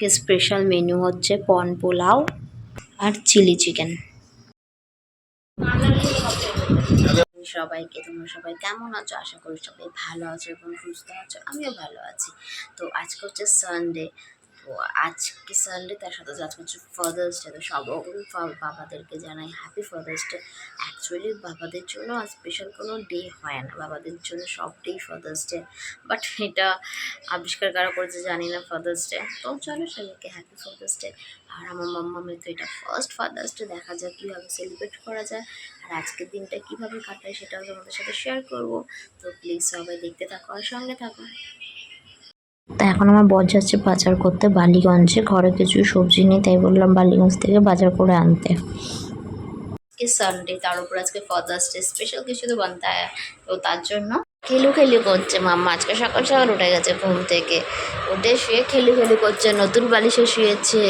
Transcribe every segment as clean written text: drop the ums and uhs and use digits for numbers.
আজকে special menu হচ্ছে পন পোলাও আর চিলি চিকেন। সবাইকে, তোমরা সবাই কেমন আছো? আশা করি সবাই ভালো আছো এবং সুস্থ আছো। আমিও ভালো আছি। তো আজকে হচ্ছে সানডে। তো আজকে সানডে, তার সাথে আজকে হচ্ছে ফাদার্স ডে। তো সব বাবাদেরকে জানাই হ্যাপি ফাদার্স ডে। অ্যাকচুয়ালি বাবাদের জন্য স্পেশাল কোনো ডে হয় না, বাবাদের জন্য সব ডেই ফাদার্স ডে। বাট এটা আবিষ্কার করা করেছে জানি না ফাদার্স ডে। তো চলো সবাইকে হ্যাপি ফাদার্স ডে। আর আমার মাম্মামের তো এটা ফার্স্ট ফাদার্স ডে, দেখা যাক কীভাবে সেলিব্রেট করা যায় আর আজকের দিনটা কীভাবে কাটায় সেটাও তোমাদের সাথে শেয়ার করব। তো প্লিজ সবাই দেখতে থাকো আর সঙ্গে থাকো। তা এখন আমার বর যাচ্ছে বাজার করতে বালিগঞ্জে। ঘরে কিছু সবজি নেই, তাই বললাম বালিগঞ্জ থেকে বাজার করে আনতে। আজকে সানডে, তার উপর আজকে ফাদার্স ডে, স্পেশাল কিছু তো বানতে হয়। তো তার জন্য খেলু করছে মাম্মা। আজকে সকাল সকাল উঠে গেছে ঘুম থেকে, উঠে শুয়ে খেলু করছে, নতুন বালিশে শুয়েছে,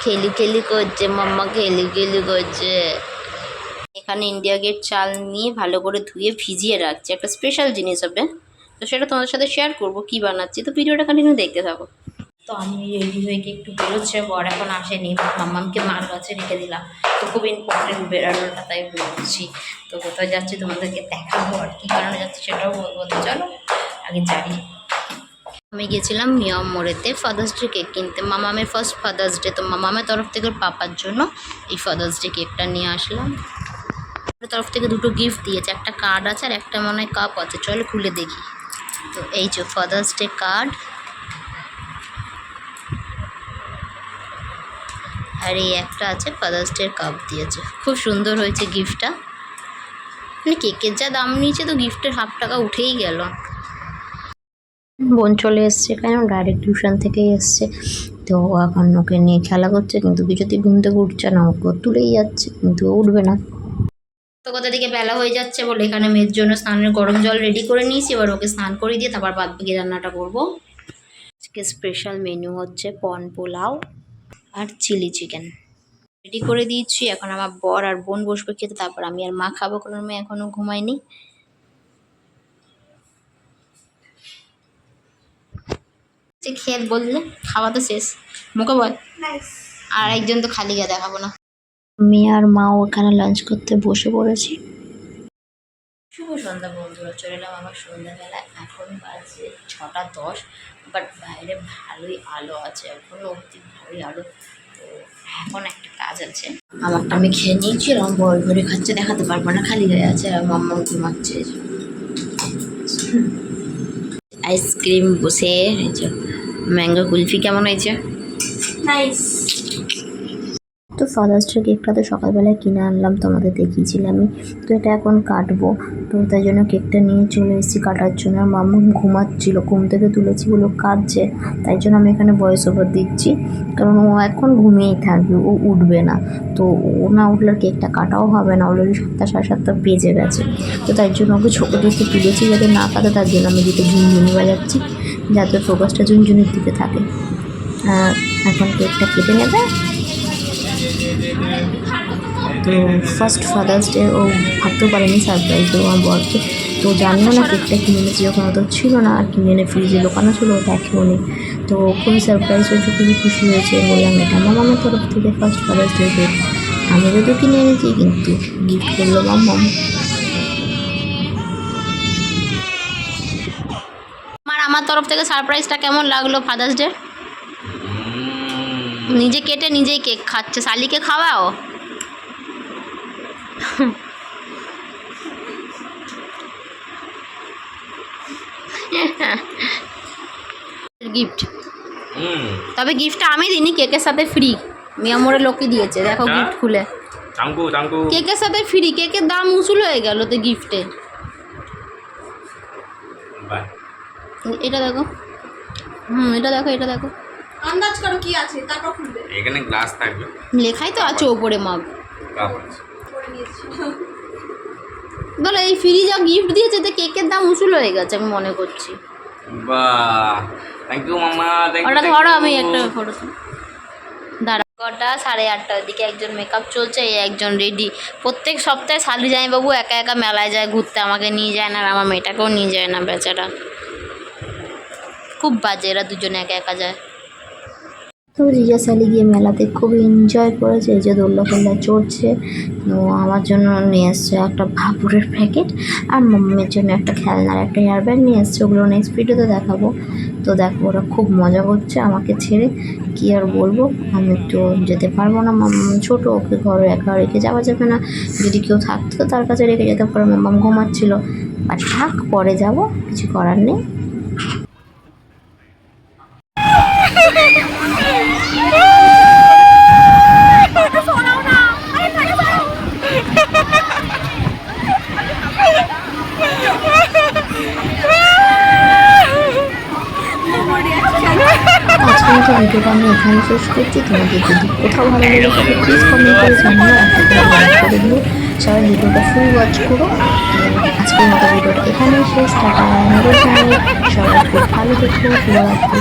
খেলি করছে মাম্মা, খেলি করছে। এখানে ইন্ডিয়া গেট চাল নিয়ে ভালো করে ধুয়ে ভিজিয়ে রাখছে, একটা স্পেশাল জিনিস হবে। তো সেটা তোমাদের সাথে শেয়ার করবো কী বানাচ্ছি, তো ভিডিওটা কন্টিনিউ দেখতে থাকো। তো আমি রেডি হয়ে গিয়ে একটু বেরোচ্ছে, বর এখন আসেনি, মাম্মামকে মার কাছে রেখে দিলাম। তো খুব ইম্পর্টেন্ট বেরোনোটা, তাই বেরোচ্ছি। তো কোথায় যাচ্ছি তোমাদেরকে দেখাবো, আর কী কারণে যাচ্ছি সেটাও বলবো। তো চলো আগে যাই। আমি গেছিলাম মিয়াম মোড়েতে ফাদার্স ডে কেক কিনতে, মামামের ফার্স্ট ফাদার্স ডে। তো মামামের তরফ থেকে পাপার জন্য এই ফাদার্স ডে কেকটা নিয়ে আসলাম। তরফ থেকে দুটো গিফট দিয়েছে, একটা কার্ড আছে আর একটা মনে হয় কাপ আছে। চলো খুলে দেখি। তো এই যে ফাদার্স ডে কার্ড, আর এই একটা আছে ফাদার্স ডে কাপ দিয়েছে। খুব সুন্দর হয়েছে গিফটটা। মানে কেকের যা দাম নিয়েছে, তো গিফটের টাকা উঠেই গেল। বোন চলে এসছে, কেন ডাইরেক্ট টিউশন থেকেই এসছে। তো এখন ওকে নিয়ে খেলা করছে, কিন্তু কিছুতেই ঘুম থেকে উঠছে না। ওকে তুলেই যাচ্ছে কিন্তু উঠবে না। তো কোথা থেকে বেলা হয়ে যাচ্ছে বলে এখানে মেয়ের জন্য স্নানের গরম জল রেডি করে নিয়েছি। এবার ওকে স্নান করে দিয়ে তারপর বাদ বাকি রান্নাটা করবো। আজকে স্পেশাল মেনু হচ্ছে পন পোলাও আর চিলি চিকেন রেডি করে দিয়েছি। এখন আমার বর আর বোন বসবে খেতে, তারপর আমি আর মা খাবো, কারণ মেয়ে এখনো ঘুমায়নি। খেয়ে বললে খাওয়া তো শেষ, মুখে বল। আর একজন তো খালি গিয়ে দেখাবো না। মেয়ে আর মাও ওখানে লাঞ্চ করতে বসে পড়েছি। শুভ সন্ধ্যা বন্ধুরা, চলে এলাম আমার সন্ধ্যাবেলা। এখন বাজে 6:10, বাট বাইরে ভালোই আলো আছে, এখনো অবধি ভালোই আলো। তো এখন একটা কাজ আছে, আমারটা আমি খেয়ে নিয়েছি। এরকম বড় করে খাচ্ছে, দেখাতে পারবো না, খালি হয়ে আছে। আর মাম্মা ঘুমাচ্ছে। আইসক্রিম বসে, ম্যাঙ্গো কুলফি কেমন হয়েছে? নাইস। তো ফাদার্স ডে কেকটা তো সকালবেলায় কিনে আনলাম, তোমাদের দেখিয়েছিলামই। তো এটা এখন কাটবো, তো তাই জন্য কেকটা নিয়ে চলে এসেছি কাটার জন্য। আর মাম্মা ঘুমাচ্ছিল, ঘুম থেকে তুলেছি বলে কাঁদছে, তাই জন্য আমি এখানে ভয়েস ওভার দিচ্ছি, কারণ ও এখন ঘুমিয়েই থাকবে, ও উঠবে না। তো ও না উঠলে কেকটা কাটাও হবে না, অলরেডি 7টা 7:30 বেজে গেছে। তো তাই জন্য ওকে ছোটো দিকে তুলেছি যাতে না কাঁদে, তার জন্য আমি দিকে ঝুনঝুনি বাজাচ্ছি, যাতে ফোকাসটা ঝুনঝুনির দিকে থাকে। এখন কেকটা কেটে নেবে। তো ফার্স্ট ফাদার্স ডে ও ভাবতেও পারেনি সারপ্রাইজ দেবো আমার বরকে। তো জানিও না কেকটা কিনে এনেছি, যখন অত ছিল না, আর কিনে এনে ফ্রিজে লোকানো ছিল, ও দেখেও নি। তো খুবই সারপ্রাইজ হয়েছে, খুবই খুশি হয়েছে। বললাম এটা মামার তরফ থেকে ফার্স্ট ফাদার্স ডে কেক, আমি তো কিনে এনেছি, কিন্তু গিফট করলো মাম্মাম। আমার তরফ থেকে সারপ্রাইজটা কেমন লাগলো ফাদার্স ডে? নিজে কেটে নিজেই কেক খাচ্ছে, শালিকে খাওয়াও। গিফট, তবে গিফটটা আমি দিইনি, কেকের সাথে ফ্রি। মিয়ামোরের লোকই দিয়েছে, দেখো গিফট খুলে। কেকের সাথে ফ্রি, কেকের দাম উসুল হয়ে গেল তো গিফটে। এটা দেখো, এটা দেখো, এটা দেখো, আন্দাজ করো কি আছে, তারপর খুলবে। এখানে গ্লাস থাকবে, লেখাই তো আছে ওপরে মাগ। বলো এই ফ্রি যা গিফট দিয়েছে, তো কেকের দাম উসুল হয়ে গেছে আমি মনে করছি। বাহ, থ্যাংক ইউ মামা। ওটা ধরো, আমি একটা ফটো দাঁড়া। 8:30 দিকে একজন মেকআপ চলছে, একজন রেডি। প্রত্যেক সপ্তাহে শালি জামাইবাবু একা একা মেলায় যায় ঘুরতে, আমাকে নিয়ে যায় না, আর আমার মেয়েটাকেও নিয়ে যায় না, বেচারা। খুব বাজে, এরা দুজনে একা একা যায়। তো রিয়া সালি গিয়ে মেলাতে খুব এনজয় করেছে, এই যে দোল্লা ফোল্লা চড়ছে। তো আমার জন্য নিয়ে এসছে একটা ভাপুরের প্যাকেট, আর মাম্মির জন্য একটা খেলনার একটা হেয়ার ব্যান্ড নিয়ে এসছে। ওগুলো নেক্সট ভিডিওতে দেখাবো। তো দেখো ওরা খুব মজা করছে আমাকে ছেড়ে, কি আর বলবো। আমি তো যেতে পারবো না, মাম্মাম ছোটো, ওকে ঘরে একা রেখে যাওয়া যাবে না। যদি কেউ থাকতো তো তার কাছে রেখে যেতে পারে, মাম্মাম ঘুমাচ্ছিল। বাট থাক, পরে যাব, কিছু করার নেই। আজকের মতো ভিডিওটা আমি এখানে শেষ করছি। তোমাদের যদি কোথাও ভালো লেগে থাকে প্লিজ কমেন্ট করে জানিও, একটা করে লাইক করে দিও। সবাই ভিডিওটা ফুল ওয়াচ করো। আজকের মতো ভিডিওটা এখানেই শেষ। টাটা, গুড নাইট, সবাই খুব ভালো থেকো, শুভরাত্রি।